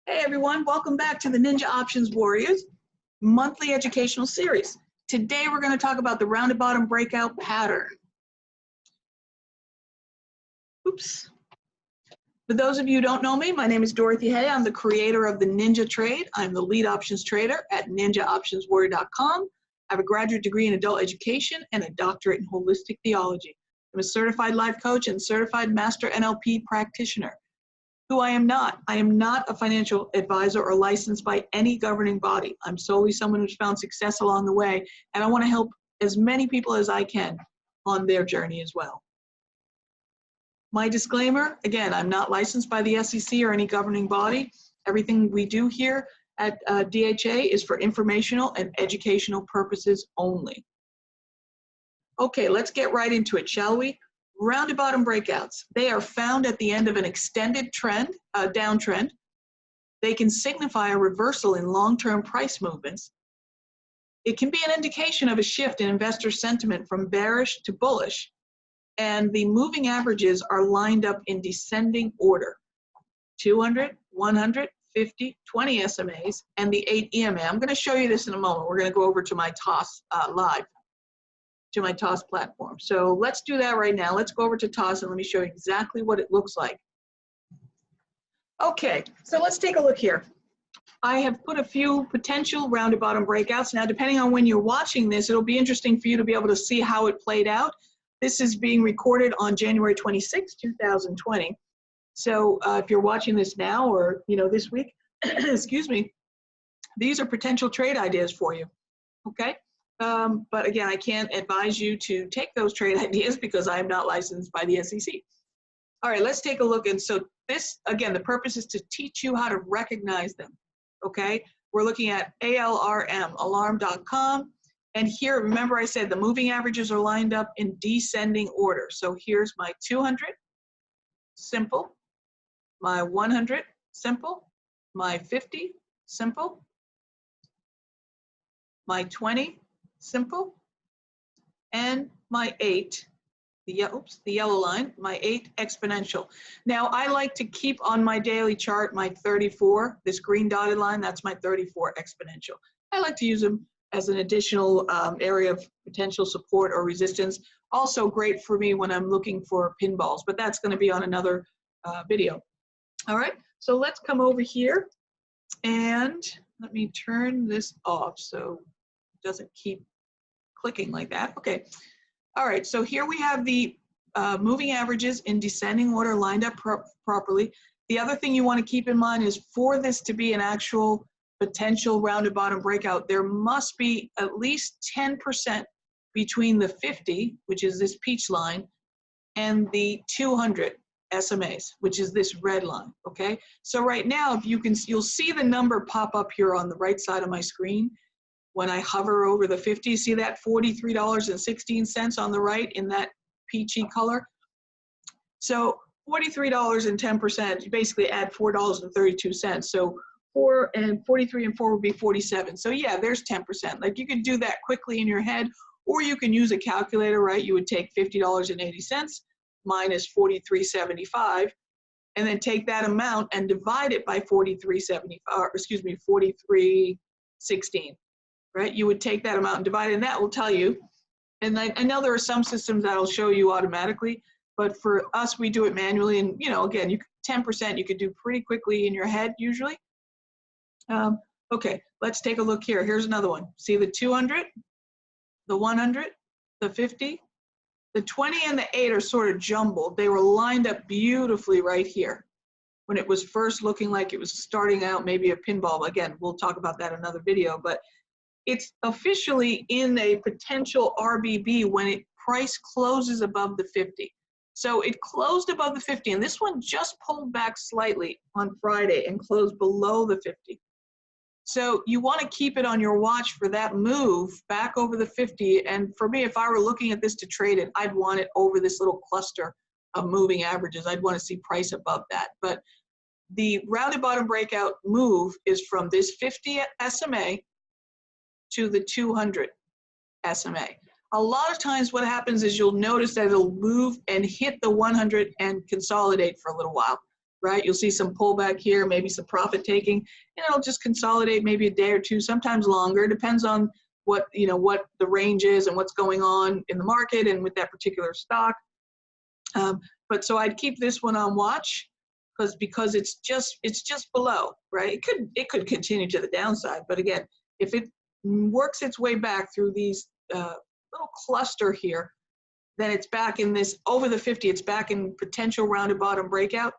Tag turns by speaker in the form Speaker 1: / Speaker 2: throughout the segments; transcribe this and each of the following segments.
Speaker 1: Hey everyone, welcome back to the Ninja Options Warriors monthly educational series. Today we're going to talk about the rounded bottom breakout pattern. Oops. For those of you who don't know me, my name is Dorothy Hay. I'm the creator of the Ninja Trade. I'm the lead options trader at ninjaoptionswarrior.com. I have a graduate degree in adult education and a doctorate in holistic theology. I'm a certified life coach and certified master NLP practitioner. Who I am not a financial advisor or licensed by any governing body. I'm solely someone who's found success along the way, and I want to help as many people as I can on their journey as well. My disclaimer, again, I'm not licensed by the SEC or any governing body. Everything we do here at DHA is for informational and educational purposes only. Okay, let's get right into it, shall we? Rounded bottom breakouts. They are found at the end of an extended trend, downtrend. They can signify a reversal in long-term price movements. It can be an indication of a shift in investor sentiment from bearish to bullish. And the moving averages are lined up in descending order. 200, 100, 50, 20 SMAs, and the 8 EMA. I'm going to show you this in a moment. We're going to go over to my TOS live. To my TOS platform. So let's do that right now. Let's go over to TOS and let me show you exactly what it looks like. Okay, so let's take a look here. I have put a few potential rounded bottom breakouts. Now, depending on when you're watching this, it'll be interesting for you to be able to see how it played out. This is being recorded on January 26, 2020. So if you're watching this now or this week, excuse me, these are potential trade ideas for you. Okay. But again, I can't advise you to take those trade ideas because I am not licensed by the SEC. All right, let's take a look. And so this, again, the purpose is to teach you how to recognize them, okay? We're looking at ALRM, alarm.com. And here, remember I said the moving averages are lined up in descending order. So here's my 200, simple, my 100, simple, my 50, simple, my 20, simple, and my 8, the yellow line, my 8 exponential. Now I like to keep on my daily chart my 34, this green dotted line, that's my 34 exponential. I like to use them as an additional area of potential support or resistance. Also great for me when I'm looking for pinballs, but that's going to be on another video. All right, so let's come over here and let me turn this off so it doesn't keep clicking like that. Okay. All right. So here we have the moving averages in descending order lined up properly. The other thing you want to keep in mind is for this to be an actual potential rounded bottom breakout, there must be at least 10% between the 50, which is this peach line, and the 200 SMAs, which is this red line. Okay. So right now, if you can, you'll see the number pop up here on the right side of my screen. When I hover over the 50, see that $43.16 on the right in that peachy color? So $43 and 10%, you basically add $4.32. So 4 and 43 and 4 would be 47. So yeah, there's 10%. Like you could do that quickly in your head, or you can use a calculator, right? You would take $50.80 minus $43.75, and then take that amount and divide it by 43.16. Right? You would take that amount and divide it, and that will tell you. And I know there are some systems that'll show you automatically, but for us, we do it manually. And again, 10% you could do pretty quickly in your head usually. Okay, let's take a look here. Here's another one. See the 200, the 100, the 50, the 20, and the 8 are sort of jumbled. They were lined up beautifully right here when it was first looking like it was starting out maybe a pinball. Again, we'll talk about that in another video, but it's officially in a potential RBB when it price closes above the 50. So it closed above the 50, and this one just pulled back slightly on Friday and closed below the 50. So you want to keep it on your watch for that move back over the 50. And for me, if I were looking at this to trade it, I'd want it over this little cluster of moving averages. I'd want to see price above that. But the rounded bottom breakout move is from this 50 SMA to the 200 SMA. A lot of times what happens is you'll notice that it'll move and hit the 100 and consolidate for a little while. right? You'll see some pullback here, maybe some profit taking, and it'll just consolidate maybe a day or two, sometimes longer. Depends on what, you know, what the range is and what's going on in the market and with that particular stock. But so I'd keep this one on watch because it's just below, right? It could continue to the downside, but again, if it works its way back through these little cluster here, then it's back in this over the 50. It's back in potential rounded bottom breakout,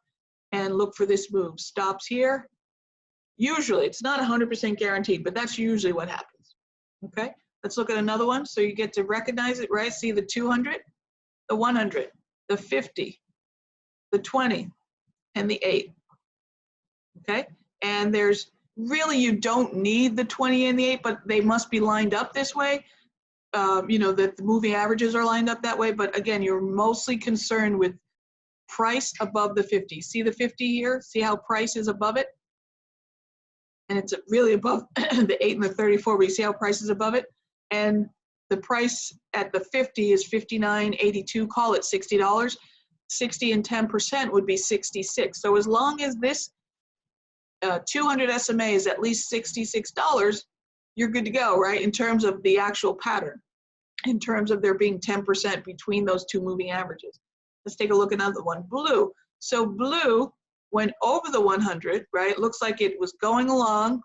Speaker 1: and look for this move. Stops here. Usually, it's not 100% guaranteed, but that's usually what happens. Okay, let's look at another one so you get to recognize it, right? See the 200, the 100, the 50, the 20, and the 8. Okay, and there's really, you don't need the 20 and the 8, but they must be lined up this way. You know, that the moving averages are lined up that way, but again, you're mostly concerned with price above the 50. See the 50 here? See how price is above it? And it's really above the 8 and the 34, but you see how price is above it? And the price at the 50 is $59.82, call it $60. 60 and 10% would be 66. So as long as this 200 SMA is at least $66, you're good to go, right? In terms of the actual pattern, in terms of there being 10% between those two moving averages. Let's take a look at another one, blue. So blue went over the 100, right? It looks like it was going along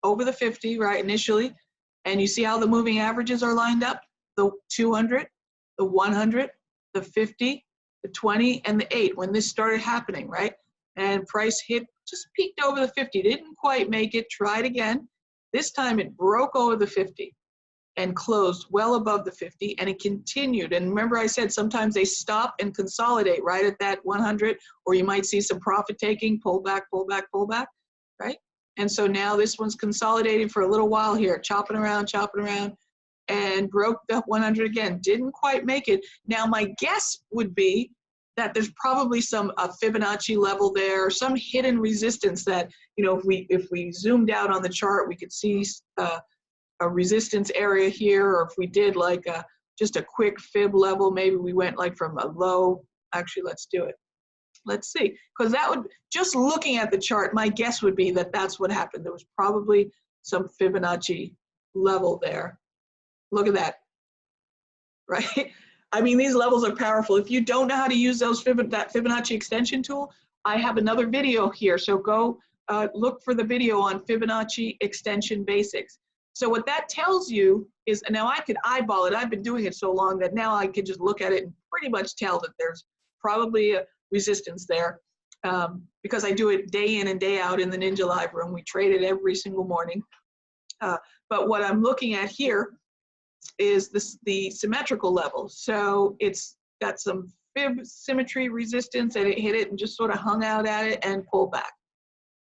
Speaker 1: over the 50, right, initially. And you see how the moving averages are lined up? The 200, the 100, the 50, the 20, and the 8 when this started happening, right? And price hit, just peaked over the 50, didn't quite make it, tried again. This time it broke over the 50 and closed well above the 50, and it continued. And remember I said sometimes they stop and consolidate right at that 100, or you might see some profit taking, pull back, pull back, pull back, right? And so now this one's consolidating for a little while here, chopping around, and broke the 100 again. Didn't quite make it. Now my guess would be that there's probably some Fibonacci level there, some hidden resistance that, you know, if we zoomed out on the chart, we could see a resistance area here, or if we did like just a quick fib level, maybe we went like from a low. Actually, let's do it. Let's see, because that would, just looking at the chart, my guess would be that that's what happened. There was probably some Fibonacci level there. Look at that, right? I mean, these levels are powerful. If you don't know how to use those that Fibonacci extension tool, I have another video here. So go look for the video on Fibonacci extension basics. So what that tells you is, now I could eyeball it. I've been doing it so long that now I could just look at it and pretty much tell that there's probably a resistance there, because I do it day in and day out in the Ninja Live room. We trade it every single morning. But what I'm looking at here is the symmetrical level. So it's got some fib symmetry resistance, and it hit it and just sort of hung out at it and pulled back.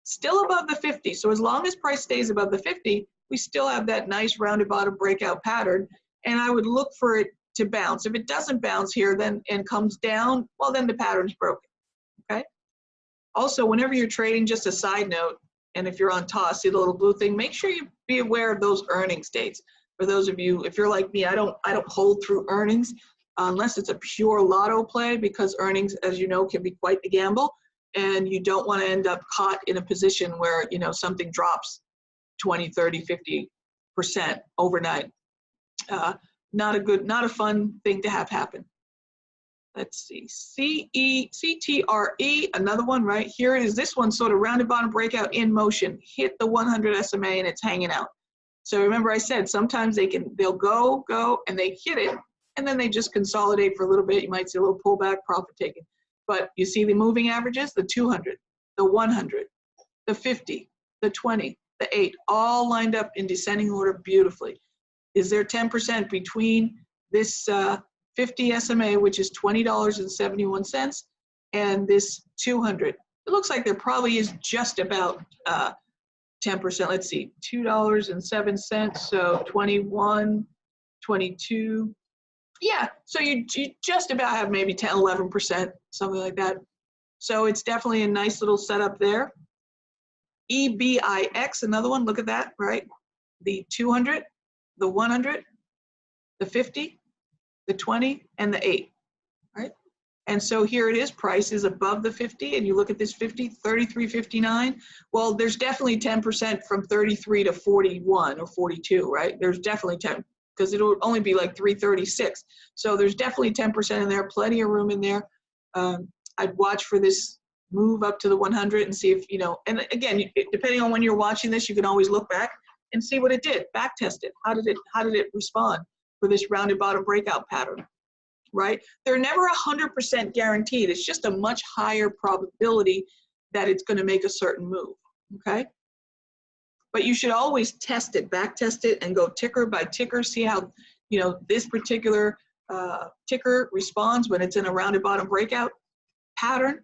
Speaker 1: Still above the 50. So as long as price stays above the 50, we still have that nice rounded bottom breakout pattern, and I would look for it to bounce. If it doesn't bounce here then and comes down, well, then the pattern's broken, okay? Also, whenever you're trading, just a side note, and if you're on TOS, see the little blue thing, make sure you be aware of those earnings dates. For those of you, if you're like me, I don't hold through earnings unless it's a pure lotto play, because earnings, as you know, can be quite the gamble, and you don't want to end up caught in a position where, you know, something drops 20, 30, 50% overnight. Not a fun thing to have happen. Let's see, CTRE, another one right here is this one, sort of rounded bottom breakout in motion, hit the 100 SMA and it's hanging out. So remember I said sometimes they'll go, and they hit it, and then they just consolidate for a little bit. You might see a little pullback, profit taking. But you see the moving averages, the 200, the 100, the 50, the 20, the 8, all lined up in descending order beautifully. Is there 10% between this 50 SMA, which is $20.71, and this 200? It looks like there probably is just about 10%. Let's see, $2.07, so 21, 22. Yeah, so you just about have maybe 10, 11%, something like that. So it's definitely a nice little setup there. EBIX, another one, look at that, right? The 200, the 100, the 50, the 20, and the 8, right? And so here it is, price is above the 50, and you look at this 50, 33.59. Well, there's definitely 10% from 33 to 41 or 42, right? There's definitely 10, because it'll only be like 336. So there's definitely 10% in there, plenty of room in there. I'd watch for this move up to the 100 and see if, you know, and again, depending on when you're watching this, you can always look back and see what it did, back test it. How did it respond for this rounded bottom breakout pattern? Right? They're never 100% guaranteed. It's just a much higher probability that it's going to make a certain move, okay? But you should always test it, back test it, and go ticker by ticker, see how, you know, this particular ticker responds when it's in a rounded bottom breakout pattern.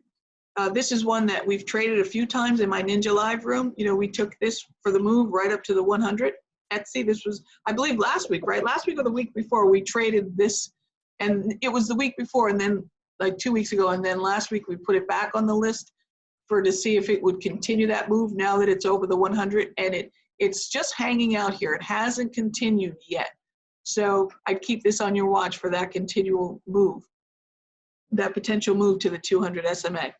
Speaker 1: This is one that we've traded a few times in my Ninja Live room. You know, we took this for the move right up to the 100. Etsy, this was, I believe, last week, right? Last week or the week before, we traded this. And it was the week before, and then like 2 weeks ago, and then last week we put it back on the list to see if it would continue that move now that it's over the 100, and it's just hanging out here. It hasn't continued yet. So I'd keep this on your watch for that continual move, that potential move to the 200 SMA.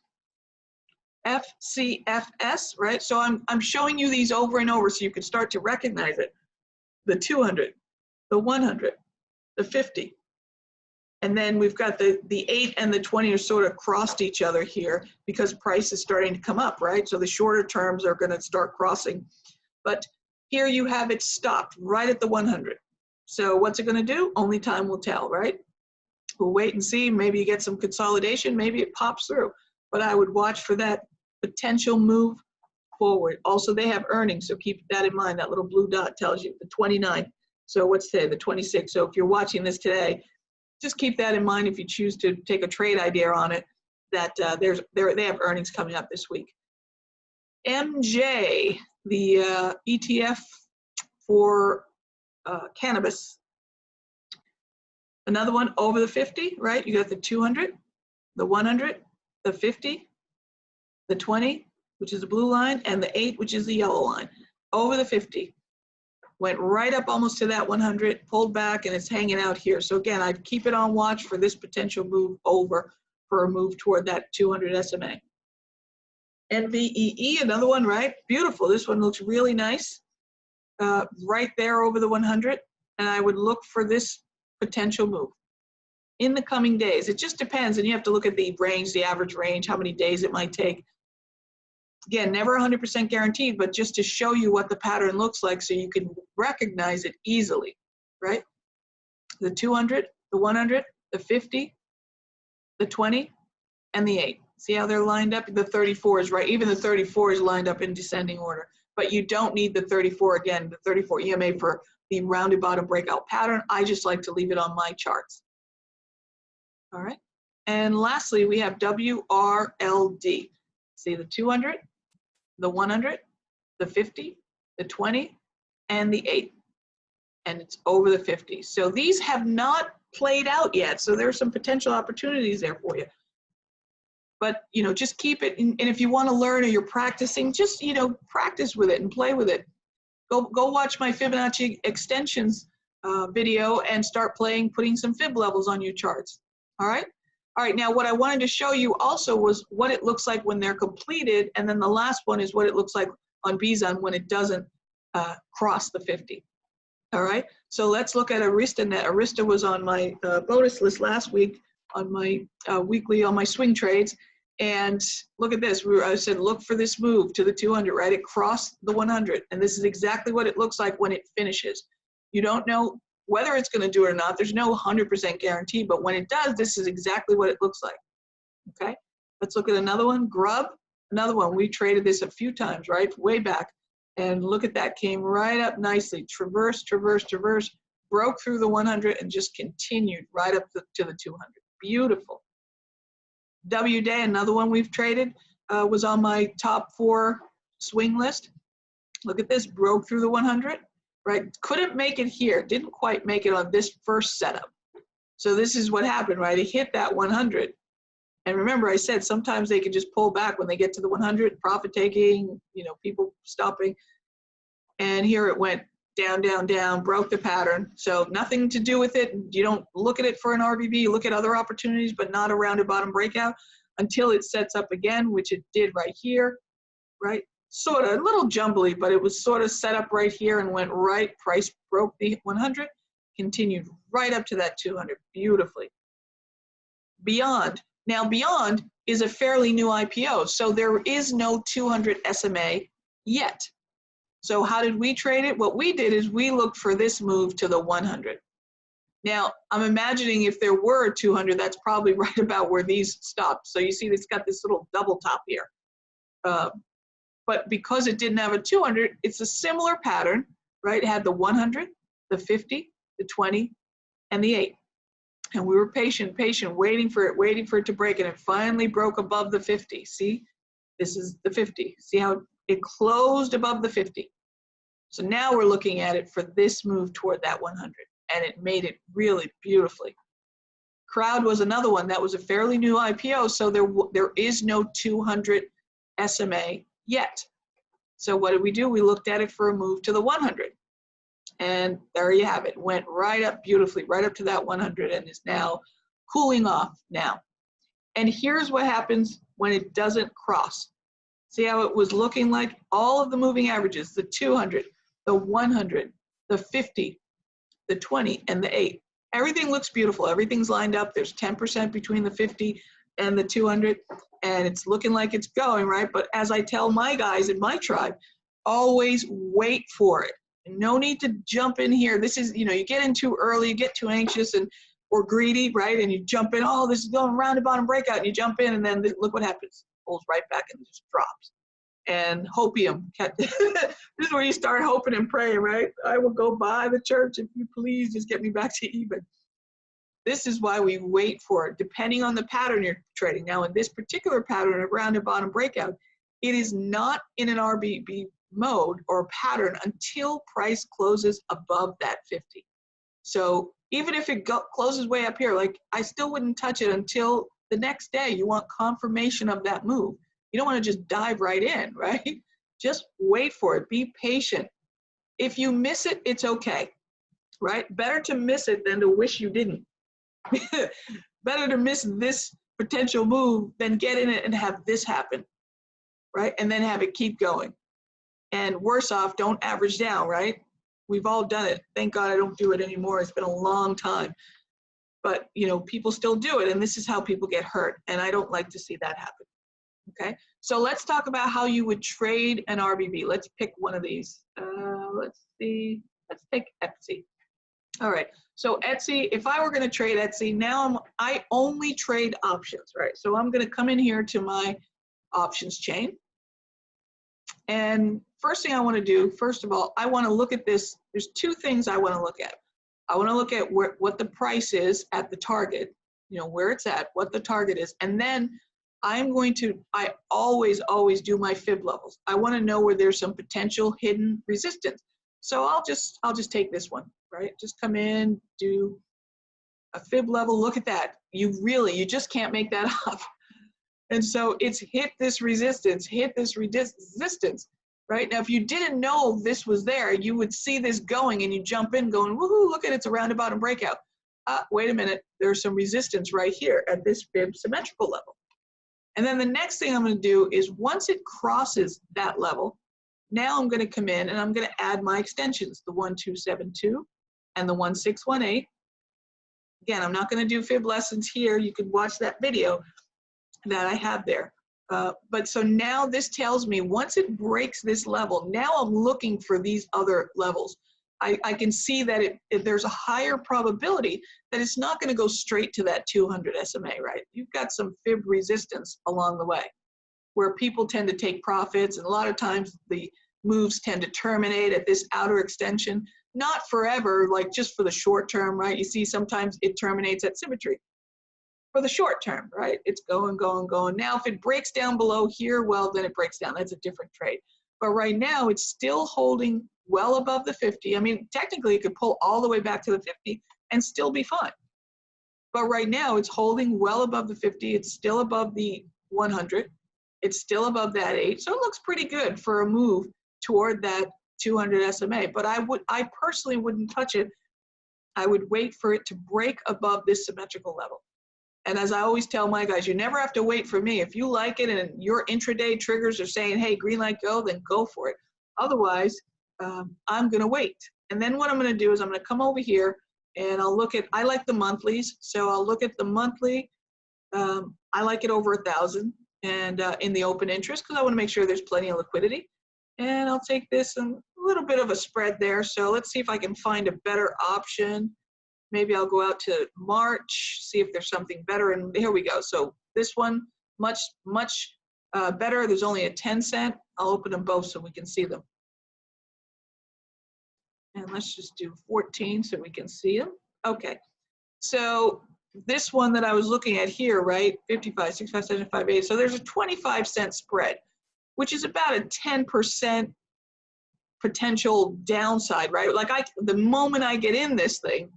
Speaker 1: FCFS, right? So I'm showing you these over and over so you can start to recognize it. The 200, the 100, the 50. And then we've got the 8 and the 20 are sort of crossed each other here because price is starting to come up, right? So the shorter terms are going to start crossing. But here you have it stopped right at the 100. So what's it going to do? Only time will tell, right? We'll wait and see. Maybe you get some consolidation. Maybe it pops through. But I would watch for that potential move forward. Also, they have earnings, so keep that in mind. That little blue dot tells you the 29. So what's today? The 26. So if you're watching this today, just keep that in mind if you choose to take a trade idea on it, that they have earnings coming up this week. MJ, the ETF for cannabis. Another one over the 50, right? You got the 200, the 100, the 50, the 20, which is the blue line, and the 8, which is the yellow line. Over the 50. Went right up almost to that 100, pulled back, and it's hanging out here. So again, I'd keep it on watch for this potential move over for a move toward that 200 SMA. NVEE, another one, right? Beautiful. This one looks really nice. Right there over the 100, and I would look for this potential move in the coming days. It just depends, and you have to look at the range, the average range, how many days it might take. Again, never 100% guaranteed, but just to show you what the pattern looks like so you can recognize it easily, right? The 200, the 100, the 50, the 20, and the 8. See how they're lined up? The 34 is right. Even the 34 is lined up in descending order. But you don't need the 34 again, the 34 EMA for the rounded bottom breakout pattern. I just like to leave it on my charts. All right. And lastly, we have WRLD. See the 200, the 100, the 50, the 20, and the 8. And it's over the 50. So these have not played out yet. So there's some potential opportunities there for you. But, you know, just keep it. And if you want to learn or you're practicing, just, you know, practice with it and play with it. Go watch my Fibonacci extensions video and start playing, putting some fib levels on your charts. All right. All right, now what I wanted to show you also was what it looks like when they're completed, and then the last one is what it looks like on BZON when it doesn't cross the 50. All right, so let's look at AristaNet. Arista was on my bonus list last week on my weekly, on my swing trades, and look at this. I said look for this move to the 200, right? It crossed the 100, and this is exactly what it looks like when it finishes. You don't know whether it's going to do it or not. There's no 100% guarantee, but when it does, this is exactly what it looks like. Okay, let's look at another one. Grub, another one. We traded this a few times, right? Way back. And look at that, came right up nicely. Traverse, traverse, traverse, broke through the 100 and just continued right up to the 200. Beautiful. WDay, another one we've traded, was on my top 4 swing list. Look at this, broke through the 100. Right, couldn't make it here, didn't quite make it on this first setup. So this is what happened, right? It hit that 100. And remember I said sometimes they can just pull back when they get to the 100, profit taking, you know, people stopping. And here it went down, down, down, broke the pattern. So nothing to do with it. You don't look at it for an RBB, you look at other opportunities, but not a rounded bottom breakout until it sets up again, which it did right here, right? Sort of, a little jumbly, but it was sort of set up right here and went right, price broke the 100, continued right up to that 200, beautifully. Beyond, now Beyond is a fairly new IPO, so there is no 200 SMA yet. So how did we trade it? What we did is we looked for this move to the 100. Now, I'm imagining if there were a 200, that's probably right about where these stopped. So you see it's got this little double top here. But because it didn't have a 200, it's a similar pattern, right? It had the 100, the 50, the 20, and the 8. And we were patient, waiting for it to break, and it finally broke above the 50. See, this is the 50. See how it closed above the 50. So now we're looking at it for this move toward that 100, and it made it really beautifully. Crowd was another one that was a fairly new IPO, so there is no 200 SMA yet. So what did we do? We looked at it for a move to the 100. And there you have it. Went right up beautifully, right up to that 100, and is now cooling off now. And here's what happens when it doesn't cross. See how it was looking like all of the moving averages, the 200, the 100, the 50, the 20, and the 8. Everything looks beautiful. Everything's lined up. There's 10% between the 50 and the 200, and it's looking like it's going, right? But as I tell my guys in my tribe, always wait for it. No need to jump in here. This is, you get in too early, you get too anxious or greedy, right? And you jump in, oh, this is going round and bottom breakout, and you jump in, and then look what happens. Pulls right back and just drops. And hopium. This is where you start hoping and praying, right? I will go buy the church if you please just get me back to even. This is why we wait for it, depending on the pattern you're trading. Now, in this particular pattern of round and bottom breakout, it is not in an RBB mode or pattern until price closes above that 50. So even if it closes way up here, like I still wouldn't touch it until the next day. You want confirmation of that move. You don't want to just dive right in, right? Just wait for it. Be patient. If you miss it, it's okay, right? Better to miss it than to wish you didn't. Better to miss this potential move than get in it and have this happen, right? And then have it keep going. And worse off, don't average down, right? We've all done it. Thank God I don't do it anymore. It's been a long time. But, people still do it, and this is how people get hurt, and I don't like to see that happen, okay? So let's talk about how you would trade an RBB. Let's pick one of these. Let's see. Let's take Etsy. All right. So Etsy, if I were going to trade Etsy, now I only trade options, right? So I'm going to come in here to my options chain. And first thing I want to do, first of all, I want to look at this. There's two things I want to look at. I want to look at what the price is at the target, where it's at, what the target is. And then I always do my fib levels. I want to know where there's some potential hidden resistance. So I'll just take this one, right? Just come in, do a fib level. Look at that. You just can't make that up. And so it's hit this resistance, right? Now, if you didn't know this was there, you would see this going and you jump in going, woohoo, look at it, it's a round and bottom breakout. Wait a minute, there's some resistance right here at this fib symmetrical level. And then the next thing I'm going to do is once it crosses that level, now I'm going to come in and I'm going to add my extensions, the 1272 and the 1618. Again, I'm not going to do fib lessons here. You could watch that video that I have there. But so now this tells me once it breaks this level, now I'm looking for these other levels. I can see that there's a higher probability that it's not going to go straight to that 200 SMA, right? You've got some fib resistance along the way where people tend to take profits, and a lot of times the moves tend to terminate at this outer extension, not forever, like just for the short term, right? You see sometimes it terminates at symmetry. For the short term, right? It's going. Now, if it breaks down below here, well, then it breaks down. That's a different trade. But right now, it's still holding well above the 50. I mean, technically, it could pull all the way back to the 50 and still be fine. But right now, it's holding well above the 50. It's still above the 100. It's still above that 8. So it looks pretty good for a move toward that 200 SMA, but I personally wouldn't touch it. I would wait for it to break above this symmetrical level. And as I always tell my guys, you never have to wait for me. If you like it and your intraday triggers are saying, hey, green light, go, then go for it. Otherwise, I'm going to wait. And then what I'm going to do is I'm going to come over here and I'll look at, I like the monthlies. So I'll look at the monthly. I like it over 1,000 and in the open interest because I want to make sure there's plenty of liquidity. And I'll take this and a little bit of a spread there. So let's see if I can find a better option. Maybe I'll go out to March, see if there's something better. And here we go. So this one, much better. There's only a 10 cent. I'll open them both so we can see them. And let's just do 14 so we can see them. Okay. So this one that I was looking at here, right? 55, 65, 75, 80. So there's a 25-cent spread, which is about a 10% potential downside, right? Like the moment I get in this thing,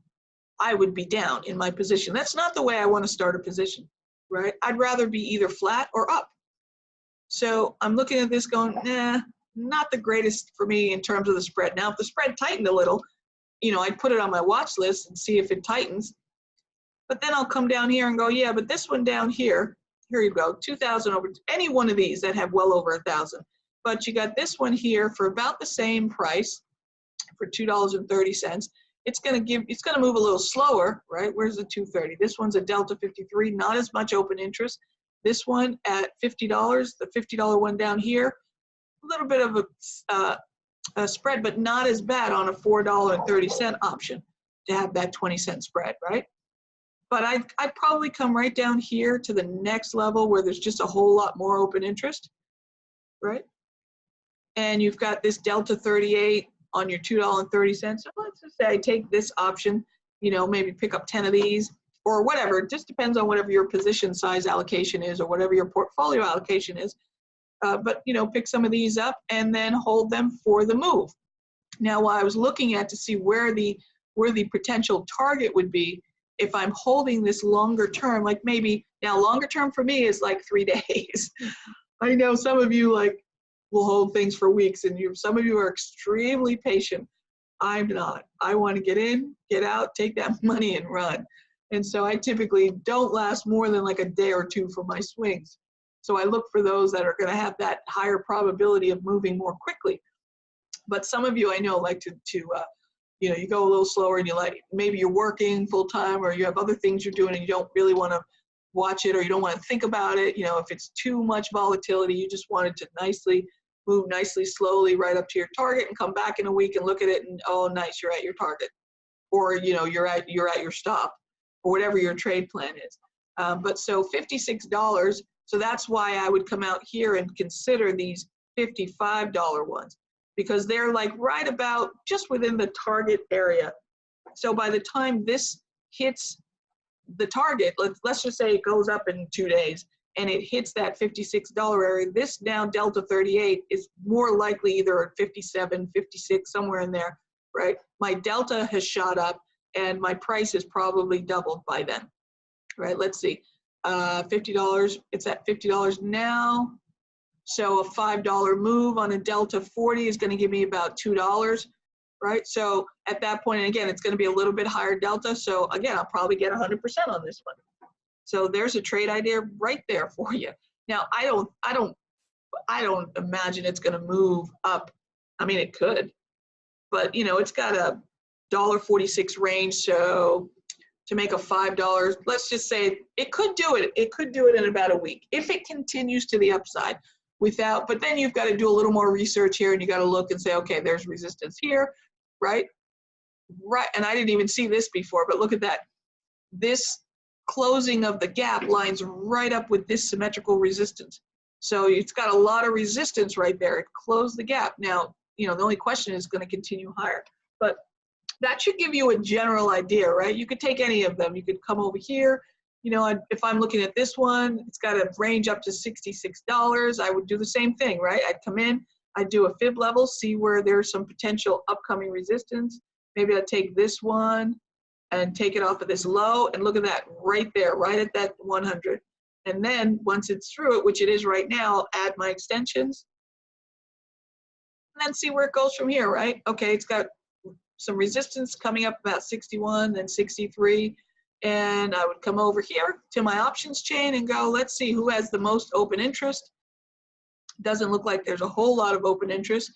Speaker 1: I would be down in my position. That's not the way I want to start a position, right? I'd rather be either flat or up. So I'm looking at this going, nah, not the greatest for me in terms of the spread. Now, if the spread tightened a little, you know, I'd put it on my watch list and see if it tightens. But then I'll come down here and go, yeah, but this one down here, here you go, 2,000 over, any one of these that have well over 1,000. But you got this one here for about the same price for $2.30. It's going to move a little slower, right? Where's the 230? This one's a Delta 53, not as much open interest. This one at $50, the $50 one down here, a little bit of a spread, but not as bad on a $4.30 option to have that 20-cent spread, right? But I'd probably come right down here to the next level where there's just a whole lot more open interest, right? And you've got this Delta 38 on your $2.30. So let's just say I take this option, you know, maybe pick up 10 of these or whatever. It just depends on whatever your position size allocation is or whatever your portfolio allocation is. But, you know, pick some of these up and then hold them for the move. Now, while I was looking at to see where the potential target would be, if I'm holding this longer term, like maybe now longer term for me is like 3 days. I know some of you like will hold things for weeks and some of you are extremely patient. I'm not. I want to get in, get out, take that money and run. And so I typically don't last more than like a day or two for my swings. So I look for those that are going to have that higher probability of moving more quickly. But some of you I know like to you know, you go a little slower and you like, maybe you're working full time or you have other things you're doing and you don't really want to watch it or you don't want to think about it. You know, if it's too much volatility, you just want it to move nicely, slowly right up to your target and come back in a week and look at it and, oh, nice, you're at your target. Or, you know, you're at your stop or whatever your trade plan is. But so $56, so that's why I would come out here and consider these $55 ones because they're like right about just within the target area. So by the time this hits the target, let's just say it goes up in 2 days and it hits that $56 area, this now Delta 38 is more likely either at 57, 56, somewhere in there, right? My Delta has shot up and my price is probably doubled by then, right? Let's see, $50, it's at $50 now. So a $5 move on a Delta 40 is going to give me about $2, right? So at that point, and again, it's going to be a little bit higher Delta. So again, I'll probably get 100% on this one. So there's a trade idea right there for you. Now, I don't imagine it's going to move up. I mean, it could, but you know, it's got a $1.46 range. So to make a $5, let's just say it could do it. It could do it in about a week if it continues to the upside without, but then you've got to do a little more research here and you got to look and say, okay, there's resistance here, right? Right. And I didn't even see this before, but look at that. This closing of the gap lines right up with this symmetrical resistance. So it's got a lot of resistance right there. It closed the gap. Now, you know, the only question is going to continue higher, but that should give you a general idea, right? You could take any of them. You could come over here. You know, if I'm looking at this one, it's got a range up to $66. I would do the same thing, right? I'd come in, I'd do a fib level, see where there's some potential upcoming resistance. Maybe I'd take this one and take it off of this low and look at that right there, right at that 100. And then once it's through it, which it is right now, add my extensions. then see where it goes from here, right? Okay, it's got some resistance coming up about 61, then 63. And I would come over here to my options chain and go, let's see who has the most open interest. Doesn't look like there's a whole lot of open interest.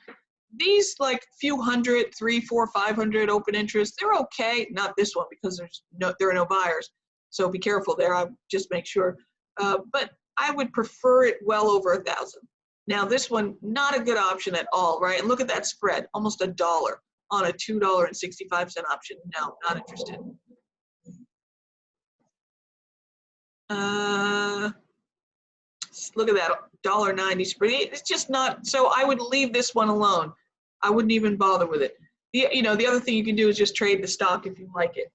Speaker 1: These like few hundred, 300, 400, 500 open interest, they're okay. Not this one because there are no buyers. So be careful there. I just make sure. But I would prefer it well over 1,000. Now this one, not a good option at all, right? And look at that spread, almost $1 on a $2.65 option. No, not interested. Look at that $1.90 spread. It's just not, so I would leave this one alone. I wouldn't even bother with it. The other thing you can do is just trade the stock if you like it.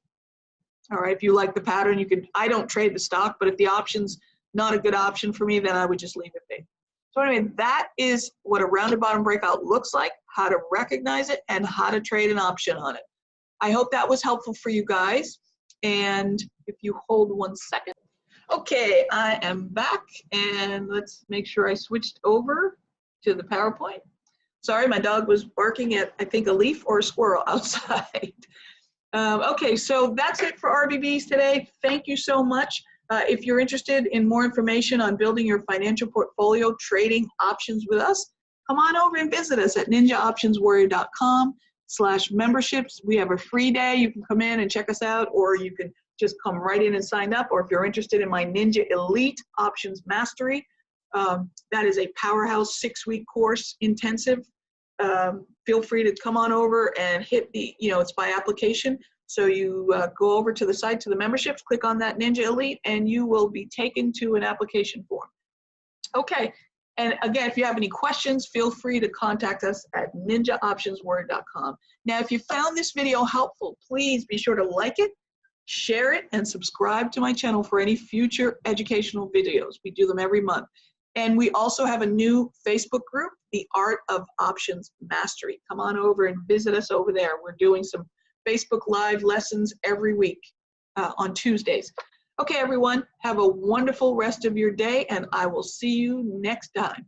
Speaker 1: All right, if you like the pattern, you could, I don't trade the stock, but if the option's not a good option for me, then I would just leave it be. So anyway, that is what a rounded bottom breakout looks like, how to recognize it, and how to trade an option on it. I hope that was helpful for you guys. And if you hold 1 second. Okay, I am back, and let's make sure I switched over to the PowerPoint. Sorry, my dog was barking at, I think, a leaf or a squirrel outside. Okay, so that's it for RBBs today. Thank you so much. If you're interested in more information on building your financial portfolio, trading options with us, come on over and visit us at ninjaoptionswarrior.com/memberships. We have a free day. You can come in and check us out, or you can just come right in and sign up. Or if you're interested in my Ninja Elite Options Mastery, that is a powerhouse 6-week course intensive. Feel free to come on over and hit the, it's by application. So you go over to the site, to the memberships, click on that Ninja Elite, and you will be taken to an application form. Okay, and again, if you have any questions, feel free to contact us at ninjaoptionswarrior.com. Now, if you found this video helpful, please be sure to like it, share it, and subscribe to my channel for any future educational videos. We do them every month. And we also have a new Facebook group, The Art of Options Mastery. Come on over and visit us over there. We're doing some Facebook Live lessons every week on Tuesdays. Okay, everyone, have a wonderful rest of your day, and I will see you next time.